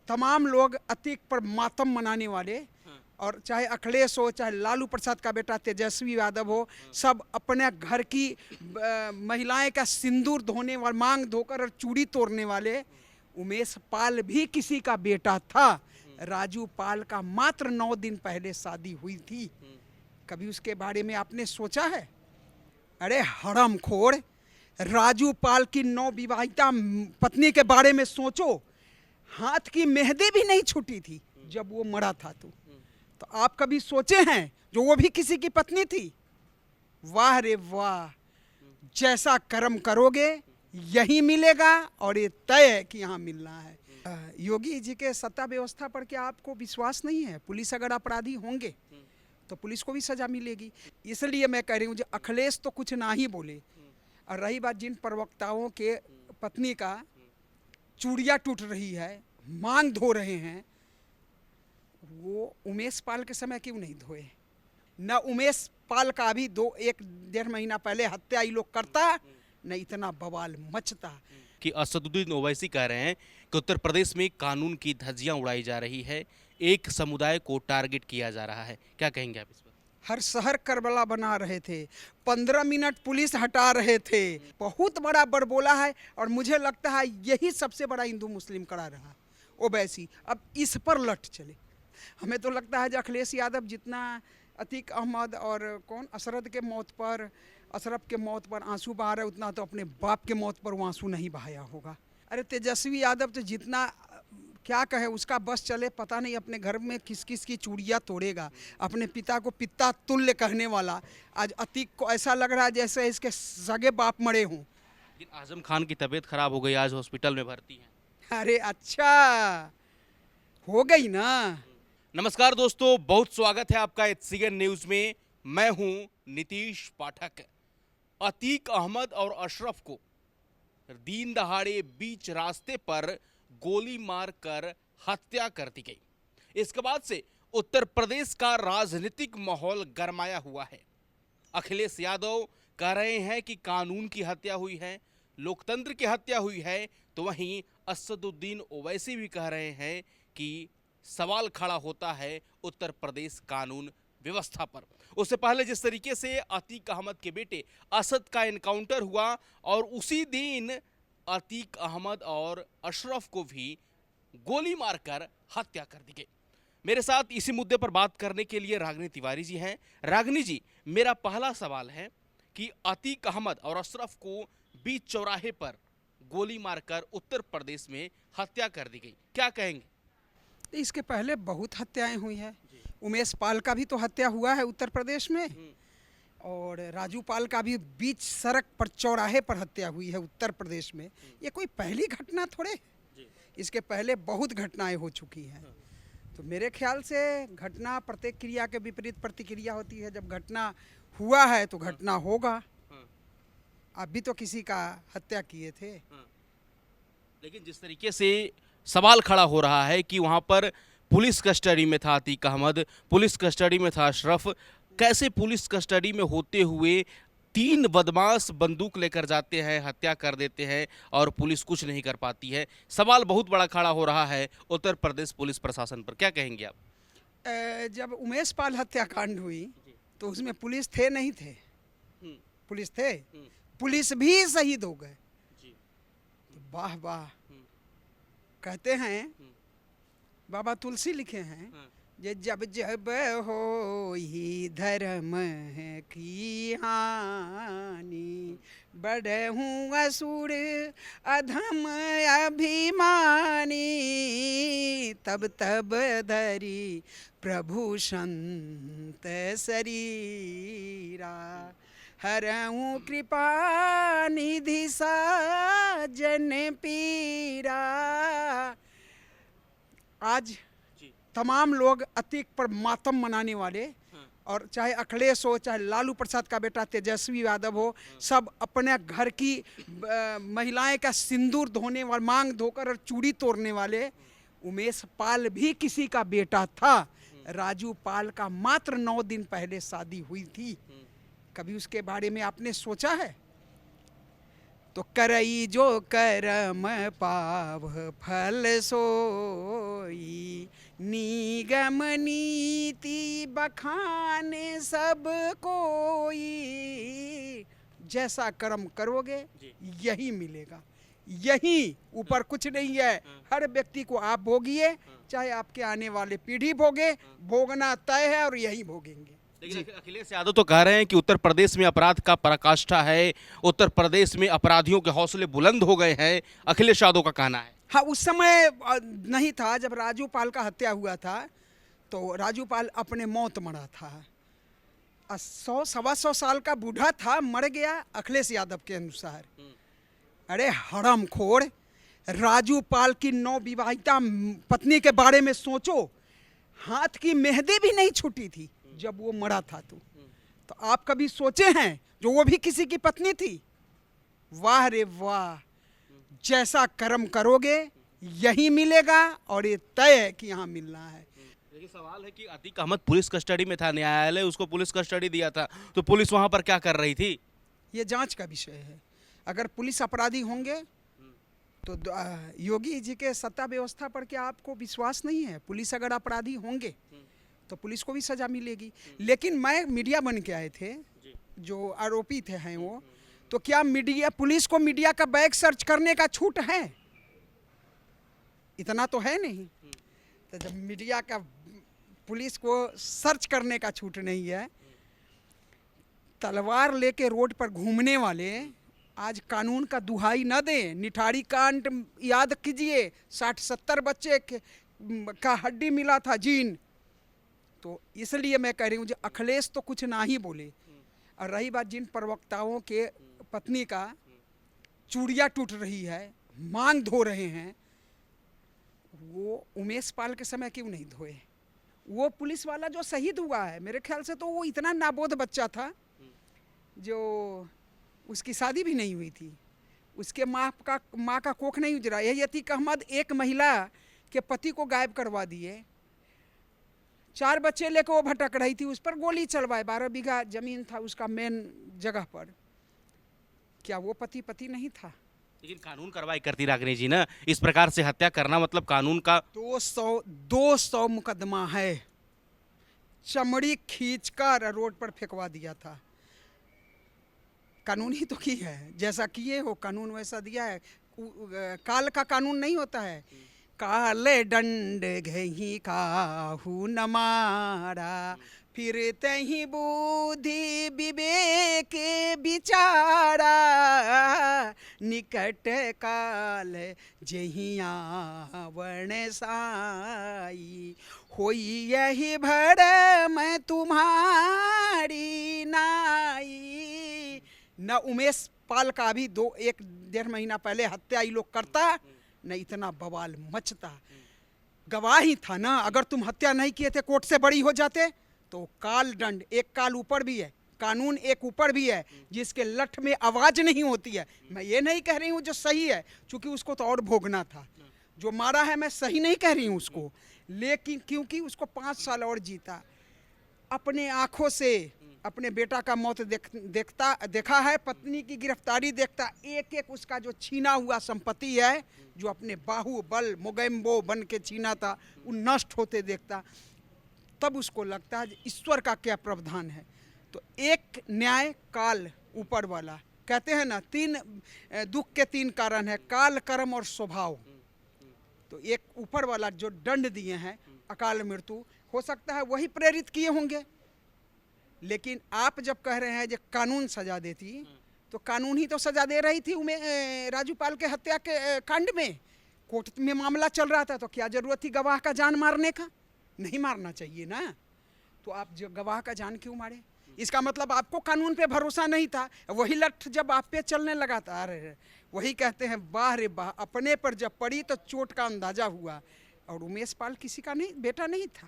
तमाम लोग अतीक पर मातम मनाने वाले, और चाहे अखिलेश हो, चाहे लालू प्रसाद का बेटा तेजस्वी यादव हो, सब अपने घर की महिलाएं का सिंदूर धोने वाले, मांग धोकर और चूड़ी तोड़ने वाले। उमेश पाल भी किसी का बेटा था। राजू पाल का मात्र 9 दिन पहले शादी हुई थी। कभी उसके बारे में आपने सोचा है? अरे हरामखोर, राजू पाल की नवविवाहिता पत्नी के बारे में सोचो। हाथ की मेहंदी भी नहीं छूटी थी जब वो मरा था। तो आप कभी सोचे हैं जो वो भी किसी की पत्नी थी? वाह रे वाह, जैसा कर्म करोगे यही मिलेगा, और ये तय है कि यहाँ मिलना है। योगी जी के सत्ता व्यवस्था पर क्या आपको विश्वास नहीं है? पुलिस अगर अपराधी होंगे तो पुलिस को भी सजा मिलेगी। इसलिए मैं कह रही हूँ, जो अखिलेश तो कुछ ना ही बोले। और रही बात जिन प्रवक्ताओं के पत्नी का चूड़ियाँ टूट रही है, मांग धो रहे हैं, वो उमेश पाल के समय क्यों नहीं धोए? न उमेश पाल का भी 1-1.5 महीना पहले हत्या ये लोग करता, न इतना बवाल मचता। कि असदुद्दीन ओवैसी कह रहे हैं कि उत्तर प्रदेश में कानून की धज्जियां उड़ाई जा रही है, एक समुदाय को टारगेट किया जा रहा है। क्या कहेंगे आप इस पर? हर शहर करबला बना रहे थे, 15 मिनट पुलिस हटा रहे थे। बहुत बड़ा बड़बोला है, और मुझे लगता है यही सबसे बड़ा हिंदू मुस्लिम कड़ा रहा ओवैसी। अब इस पर लट चले। हमें तो लगता है कि अखिलेश यादव जितना अतीक अहमद और अशरफ के मौत पर आंसू बहा रहे, उतना तो अपने बाप के मौत पर वो आंसू नहीं बहाया होगा। अरे तेजस्वी यादव तो जितना क्या कहे, उसका बस चले, पता नहीं अपने घर में किस किस की चूड़ियाँ तोड़ेगा। अपने पिता को पिता तुल्य कहने वाला आज अतीक को ऐसा लग रहा है जैसे इसके सगे बाप मरे हों। लेकिन आजम खान की तबीयत खराब हो गई, आज हॉस्पिटल में भर्ती हैं। अरे अच्छा, हो गई ना। नमस्कार दोस्तों, बहुत स्वागत है आपका HCN न्यूज में। मैं हूं नीतीश पाठक। अतीक अहमद और अशरफ को दिन दहाड़े बीच रास्ते पर गोली मारकर हत्या कर दी गई। इसके बाद से उत्तर प्रदेश का राजनीतिक माहौल गरमाया हुआ है। अखिलेश यादव कह रहे हैं कि कानून की हत्या हुई है, लोकतंत्र की हत्या हुई है, तो वहीं असदुद्दीन ओवैसी भी कह रहे हैं कि सवाल खड़ा होता है उत्तर प्रदेश कानून व्यवस्था पर। उससे पहले जिस तरीके से अतीक अहमद के बेटे असद का एनकाउंटर हुआ, और उसी दिन अतीक अहमद और अशरफ को भी गोली मारकर हत्या कर दी गई। मेरे साथ इसी मुद्दे पर बात करने के लिए रागिनी तिवारी जी हैं। रागिनी जी, मेरा पहला सवाल है कि अतीक अहमद और अशरफ को बीच चौराहे पर गोली मारकर उत्तर प्रदेश में हत्या कर दी गई, क्या कहेंगे? इसके पहले बहुत हत्याएं हुई है। उमेश पाल का भी तो हत्या हुआ है उत्तर प्रदेश में, और राजू पाल का भी बीच सड़क पर चौराहे पर हत्या हुई है उत्तर प्रदेश में। ये कोई पहली घटना थोड़े, इसके पहले बहुत घटनाएं हो चुकी हैं। तो मेरे ख्याल से घटना प्रत्येक क्रिया के विपरीत प्रतिक्रिया होती है। जब घटना हुआ है तो घटना होगा। आप भी तो किसी का हत्या किए थे। लेकिन जिस तरीके से सवाल खड़ा हो रहा है कि वहां पर पुलिस कस्टडी में था अतीक अहमद, पुलिस कस्टडी में था अशरफ, कैसे पुलिस कस्टडी में होते हुए 3 बदमाश बंदूक लेकर जाते हैं, हत्या कर देते हैं, और पुलिस कुछ नहीं कर पाती है? सवाल बहुत बड़ा खड़ा हो रहा है उत्तर प्रदेश पुलिस प्रशासन पर। क्या कहेंगे आप? जब उमेश पाल हत्याकांड हुई तो उसमें पुलिस थे नहीं थे? पुलिस थे, पुलिस भी शहीद हो गए। वाह वाह। कहते हैं, बाबा तुलसी लिखे हैं, जे जब जब हो ही धर्म की हानि, बढ़हूँ असुर अधम अभिमानी, तब तब धरी प्रभु संत शरीरा, हरऊँ कृपा निधि साजन पीरा। आज तमाम लोग अतीक पर मातम मनाने वाले, और चाहे अखिलेश हो, चाहे लालू प्रसाद का बेटा तेजस्वी यादव हो, सब अपने घर की महिलाएं का सिंदूर धोने वाले, मांग धोकर और चूड़ी तोड़ने वाले। उमेश पाल भी किसी का बेटा था। राजू पाल का मात्र 9 दिन पहले शादी हुई थी। कभी उसके बारे में आपने सोचा है? तो करई जो करम पाव फल सोई, निगम नीति बखाने सब कोई। जैसा कर्म करोगे यही मिलेगा, यही, ऊपर कुछ नहीं है। हर व्यक्ति को आप भोगिए, चाहे आपके आने वाले पीढ़ी भोगे, भोगना तय है और यही भोगेंगे। लेकिन अखिलेश यादव तो कह रहे हैं कि उत्तर प्रदेश में अपराध का पराकाष्ठा है, उत्तर प्रदेश में अपराधियों के हौसले बुलंद हो गए हैं, अखिलेश यादव का कहना है। हाँ, उस समय नहीं था जब राजू पाल का हत्या हुआ था, तो राजू पाल अपने मौत मरा था। 100-125 साल का बूढ़ा था, मर गया अखिलेश यादव के अनुसार। अरे हरामखोर, राजू पाल की नवविवाहिता पत्नी के बारे में सोचो, हाथ की मेहंदी भी नहीं छूटी थी जब वो मरा था। तो आप कभी सोचे हैं जो वो भी किसी की पत्नी थी? वाह रे वाह, जैसा कर्म करोगे यही मिलेगा और ये तय है कि यहाँ मिलना है। लेकिन सवाल है कि अतीक अहमद पुलिस कस्टडी में था, न्यायालय उसको पुलिस कस्टडी दिया था, तो पुलिस वहां पर क्या कर रही थी? ये जांच का विषय है। अगर पुलिस अपराधी होंगे तो योगी जी के सत्ता व्यवस्था पर क्या आपको विश्वास नहीं है? पुलिस अगर अपराधी होंगे तो पुलिस को भी सजा मिलेगी। लेकिन मैं मीडिया बन के आए थे, जो आरोपी थे हैं वो, तो क्या मीडिया, पुलिस को मीडिया का बैग सर्च करने का छूट है? इतना तो है नहीं। तो जब मीडिया का, पुलिस को सर्च करने का छूट नहीं है, तलवार लेके रोड पर घूमने वाले आज कानून का दुहाई न दें। निठारी कांड याद कीजिए, 60-70 बच्चे का हड्डी मिला था, जीन। तो इसलिए मैं कह रही हूँ, जो अखिलेश तो कुछ ना ही बोले। और रही बात जिन प्रवक्ताओं के पत्नी का चूड़ियाँ टूट रही है, मांग धो रहे हैं, वो उमेश पाल के समय क्यों नहीं धोए? वो पुलिस वाला जो शहीद हुआ है, मेरे ख्याल से तो वो इतना नाबोध बच्चा था, जो उसकी शादी भी नहीं हुई थी, उसके माँ का कोख नहीं उजरा। यही अतीक अहमद एक महिला के पति को गायब करवा दिए, 4 बच्चे लेकर वो भटक रही थी, उस पर गोली चलवाए, 12 बीघा जमीन था उसका मेन जगह पर। क्या वो पति नहीं था? लेकिन कानून कार्रवाई करती रागिनी जी ना, इस प्रकार से हत्या करना मतलब कानून का 200 मुकदमा है, चमड़ी खींचकर रोड पर फेंकवा दिया था। कानून ही तो की है, जैसा किए हो कानून वैसा दिया है। काल का कानून नहीं होता है, काले डंड घही काहू न मारा, फिर तही बुद्धि विवेक विचारा, निकट काल जहिया वर्ण साई, होई यही भरम तुम्हारी नाई। न उमेश पाल का भी 1-1.5 महीना पहले हत्या ये लोग करता, न इतना बवाल मचता। गवाही था ना, अगर तुम हत्या नहीं किए थे, कोर्ट से बरी हो जाते, तो काल दंड, एक काल ऊपर भी है, कानून एक ऊपर भी है, जिसके लठ में आवाज नहीं होती है। मैं ये नहीं कह रही हूँ जो सही है, क्योंकि उसको तो और भोगना था। जो मारा है मैं सही नहीं कह रही हूँ उसको, लेकिन क्योंकि उसको 5 साल और जीता, अपने आंखों से अपने बेटा का मौत देखा है, पत्नी की गिरफ्तारी देखता, एक उसका जो छीना हुआ संपत्ति है, जो अपने बाहुबल मोगेम्बो बन के छीना था, वो नष्ट होते देखता, तब उसको लगता है ईश्वर का क्या प्रावधान है। तो एक न्याय काल ऊपर वाला, कहते हैं ना 3 दुख के 3 कारण है, काल, कर्म और स्वभाव। तो एक ऊपर वाला जो दंड दिए हैं, अकाल मृत्यु, हो सकता है वही प्रेरित किए होंगे। लेकिन आप जब कह रहे हैं जो कानून सजा देती, तो कानून ही तो सजा दे रही थी राजू पाल के हत्या के कांड में। कोर्ट में मामला चल रहा था, तो क्या जरूरत थी गवाह का जान मारने का? नहीं मारना चाहिए ना। तो आप जो गवाह का जान क्यों मारे? इसका मतलब आपको कानून पे भरोसा नहीं था। वही लठ जब आप पे चलने लगा था, अरे वही कहते हैं वाह रे वाह, अपने पर जब पड़ी तो चोट का अंदाजा हुआ। और उमेश पाल किसी का नहीं बेटा नहीं था।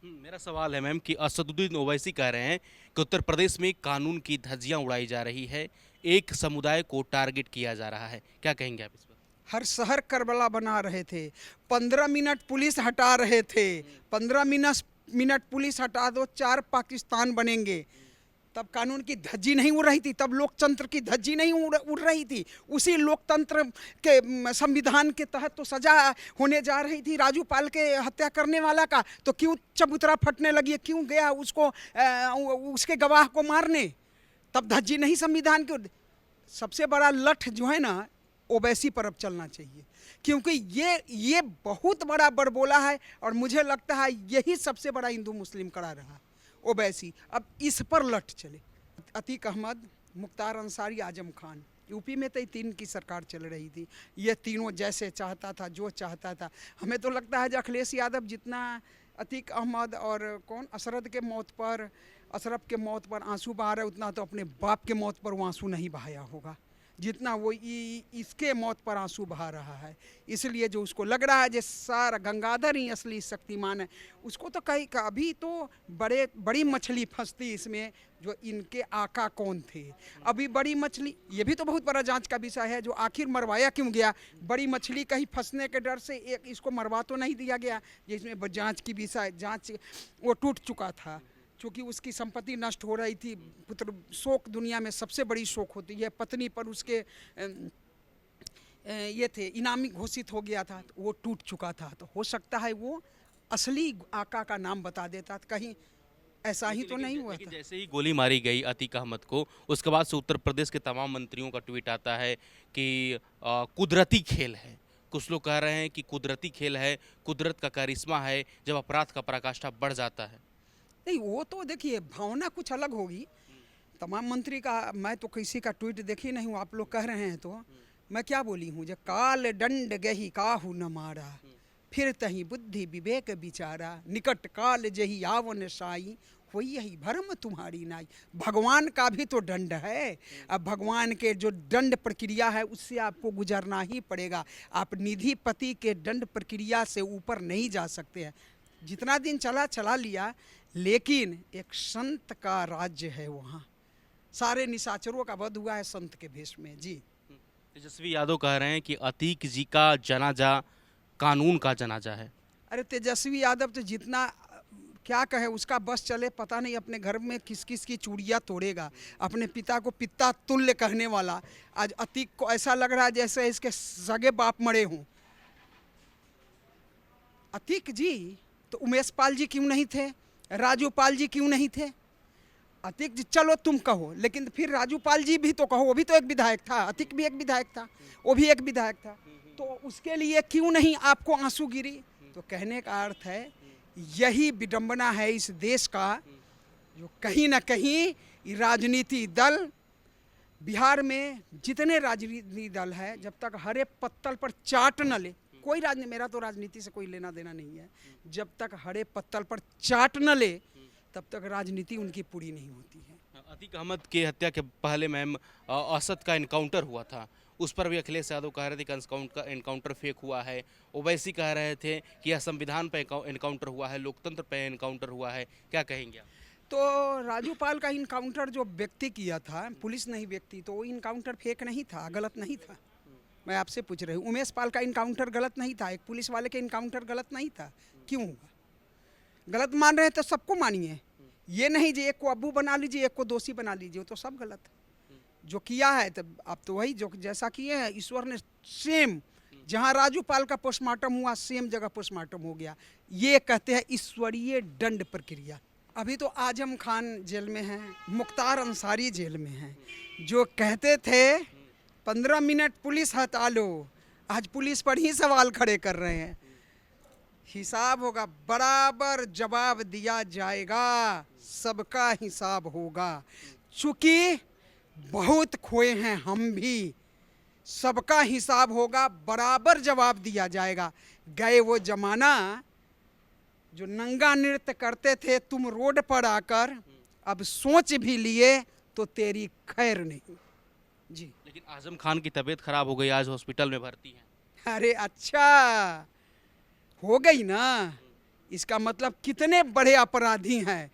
मेरा सवाल है मैम कि असदुद्दीन ओवैसी कह रहे हैं कि उत्तर प्रदेश में कानून की धज्जियां उड़ाई जा रही है, एक समुदाय को टारगेट किया जा रहा है, क्या कहेंगे आप इस पर? हर शहर करबला बना रहे थे, 15 मिनट पुलिस हटा रहे थे, 15 मिनट पुलिस हटा दो 4 पाकिस्तान बनेंगे। तब कानून की धज्जी नहीं उड़ रही थी, तब लोकतंत्र की धज्जी नहीं उड़ रही थी। उसी लोकतंत्र के संविधान के तहत तो सजा होने जा रही थी राजूपाल के हत्या करने वाला का। तो क्यों चबूतरा फटने लगी, क्यों गया उसको उसके गवाह को मारने? तब धज्जी नहीं संविधान की। सबसे बड़ा लठ जो है ना, ओवैसी पर अब चलना चाहिए, क्योंकि ये बहुत बड़ा बड़बोला है और मुझे लगता है यही सबसे बड़ा हिंदू मुस्लिम कड़ा रहा, ओवैसी। अब इस पर लठ चले। अतीक अहमद, मुख्तार अंसारी, आजम खान, यूपी में तो तीन की सरकार चल रही थी। ये तीनों जैसे चाहता था, जो चाहता था। हमें तो लगता है कि अखिलेश यादव जितना अतीक अहमद और अशरफ के मौत पर आंसू बहा रहा है, उतना तो अपने बाप के मौत पर वो आंसू नहीं बहाया होगा जितना वो इसके मौत पर आंसू बहा रहा है। इसलिए जो उसको लग रहा है कि सारा गंगाधर ही असली शक्तिमान है, उसको तो अभी तो बड़ी मछली फंसती इसमें, जो इनके आका कौन थे। अभी बड़ी मछली, ये भी तो बहुत बड़ा जांच का विषय है, जो आखिर मरवाया क्यों गया। बड़ी मछली कहीं फंसने के डर से इसको मरवा तो नहीं दिया गया, जिसमें जांच की विषय जांच वो टूट चुका था, क्योंकि उसकी संपत्ति नष्ट हो रही थी। पुत्र शोक दुनिया में सबसे बड़ी शोक होती है। पत्नी पर उसके ये थे इनामी घोषित हो गया था, तो वो टूट चुका था। तो हो सकता है वो असली आका का नाम बता देता, कहीं ऐसा ही तो नहीं हुआ था। जैसे ही गोली मारी गई अतीक अहमद को, उसके बाद से उत्तर प्रदेश के तमाम मंत्रियों का ट्वीट आता है कि कुदरती खेल है। कुछ लोग कह रहे हैं कि कुदरती खेल है, कुदरत का करिश्मा है जब अपराध का पराकाष्ठा बढ़ जाता है। नहीं, वो तो देखिए भावना कुछ अलग होगी। तमाम मंत्री का मैं तो किसी का ट्वीट देखी नहीं हूँ, आप लोग कह रहे हैं तो मैं क्या बोली हूँ। जब काल दंड गही काहू न मारा, फिर तही बुद्धि विवेक विचारा, निकट काल जही आवन साई, हो यही भरम तुम्हारी नाई। भगवान का भी तो दंड है। अब भगवान के जो दंड प्रक्रिया है उससे आपको गुजरना ही पड़ेगा। आप निधिपति के दंड प्रक्रिया से ऊपर नहीं जा सकते हैं। जितना दिन चला लिया, लेकिन एक संत का राज्य है वहाँ। सारे निशाचरों का वध हुआ है संत के भेष में। जी, तेजस्वी यादव कह रहे हैं कि अतीक जी का जनाजा कानून का जनाजा है। अरे तेजस्वी यादव तो जितना क्या कहे, उसका बस चले, पता नहीं अपने घर में किस किस की चूड़ियाँ तोड़ेगा। अपने पिता को पिता तुल्य कहने वाला आज अतीक को ऐसा लग रहा है जैसे इसके सगे बाप मरे हों। अतीक जी तो उमेश पाल जी क्यों नहीं थे, राजू पाल जी क्यों नहीं थे? अतीक जी चलो तुम कहो, लेकिन फिर राजू पाल जी भी तो कहो, वो भी तो एक विधायक था। अतीक भी एक विधायक था, वो भी एक विधायक था। तो उसके लिए क्यों नहीं आपको आंसू गिरी? तो कहने का अर्थ है यही विडंबना है इस देश का, जो कहीं ना कहीं राजनीति दल, बिहार में जितने राजनीति दल है, जब तक हरे पत्तल पर चाट न ले, कोई राजनीति, मेरा तो राजनीति से कोई लेना देना नहीं है, जब तक हरे पत्तल पर चाट न ले तब तक राजनीति उनकी पूरी नहीं होती है। अतीक अहमद की हत्या के पहले मैम असद का इनकाउंटर हुआ था, उस पर भी अखिलेश यादव कह रहे थे कि इनकाउंटर फेक हुआ है। ओवैसी कह रहे थे कि यह संविधान पर इनकाउंटर हुआ है, लोकतंत्र पर इनकाउंटर हुआ है। क्या कहेंगे आप? तो राजूपाल का इनकाउंटर जो व्यक्ति किया था, पुलिस नहीं व्यक्ति, तो वो इनकाउंटर फेक नहीं था, गलत नहीं था। मैं आपसे पूछ रही हूँ, उमेश पाल का इनकाउंटर गलत नहीं था, एक पुलिस वाले के इनकाउंटर गलत नहीं था, क्यों होगा? गलत मान रहे हैं तो सबको मानिए। ये नहीं जी एक को अब्बू बना लीजिए, एक को दोषी बना लीजिए, वो तो सब गलत है। जो किया है तब आप तो वही जो जैसा किए हैं, ईश्वर ने सेम, जहाँ राजूपाल का पोस्टमार्टम हुआ सेम जगह पोस्टमार्टम हो गया। ये कहते हैं ईश्वरीय दंड प्रक्रिया। अभी तो आजम खान जेल में हैं, मुख्तार अंसारी जेल में हैं। जो कहते थे 15 मिनट पुलिस हटा लो, आज पुलिस पर ही सवाल खड़े कर रहे हैं। हिसाब होगा, बराबर जवाब दिया जाएगा, सबका हिसाब होगा। चूंकि बहुत खोए हैं हम भी, सबका हिसाब होगा, बराबर जवाब दिया जाएगा। गए वो जमाना जो नंगा नृत्य करते थे तुम रोड पर आकर, अब सोच भी लिए तो तेरी खैर नहीं। जी, लेकिन आजम खान की तबीयत खराब हो गई, आज हॉस्पिटल में भर्ती हैं। अरे अच्छा हो गई ना, इसका मतलब कितने बड़े अपराधी हैं,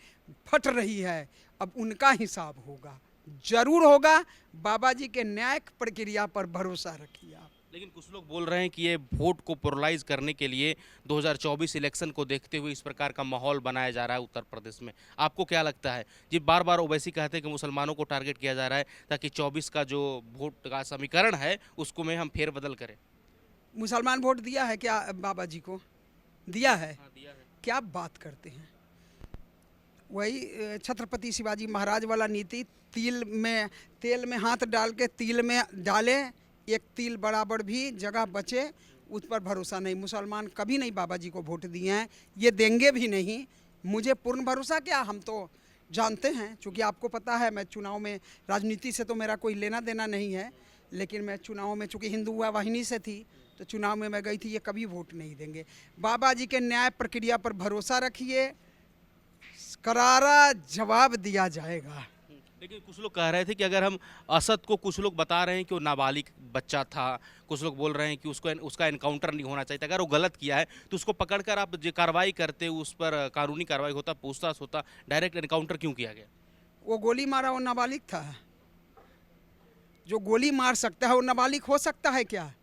फट रही है। अब उनका हिसाब होगा, जरूर होगा। बाबा जी के न्यायिक प्रक्रिया पर भरोसा रखिए आप। लेकिन कुछ लोग बोल रहे हैं कि ये वोट को पोलराइज करने के लिए 2024 इलेक्शन को देखते हुए इस प्रकार का माहौल बनाया जा रहा है उत्तर प्रदेश में। आपको क्या लगता है? जी बार बार ओवैसी कहते हैं कि मुसलमानों को टारगेट किया जा रहा है ताकि 24 का जो वोट का समीकरण है उसको में हम फेरबदल करें। मुसलमान वोट दिया है क्या बाबा जी को? दिया है? हाँ, दिया है। क्या बात करते हैं? वही छत्रपति शिवाजी महाराज वाला नीति, तेल में हाथ डाल के तिल में डाले, एक तिल बराबर भी जगह बचे, उस पर भरोसा नहीं। मुसलमान कभी नहीं बाबा जी को वोट दिए हैं, ये देंगे भी नहीं। मुझे पूर्ण भरोसा क्या, हम तो जानते हैं, चूँकि आपको पता है मैं चुनाव में, राजनीति से तो मेरा कोई लेना देना नहीं है, लेकिन मैं चुनाव में चूँकि हिंदुआ वाहिनी से थी तो चुनाव में मैं गई थी, ये कभी वोट नहीं देंगे। बाबा जी के न्याय प्रक्रिया पर भरोसा रखिए, करारा जवाब दिया जाएगा। लेकिन कुछ लोग कह रहे थे कि अगर हम असद को, कुछ लोग बता रहे हैं कि वो नाबालिग बच्चा था, कुछ लोग बोल रहे हैं कि उसका एनकाउंटर नहीं होना चाहिए था, अगर वो गलत किया है तो उसको पकड़कर आप जो कार्रवाई करते, उस पर कानूनी कार्रवाई होता, पूछताछ होता, डायरेक्ट एनकाउंटर क्यों किया गया? वो गोली मारा, वो नाबालिग था। जो गोली मार सकता है वो नाबालिग हो सकता है क्या?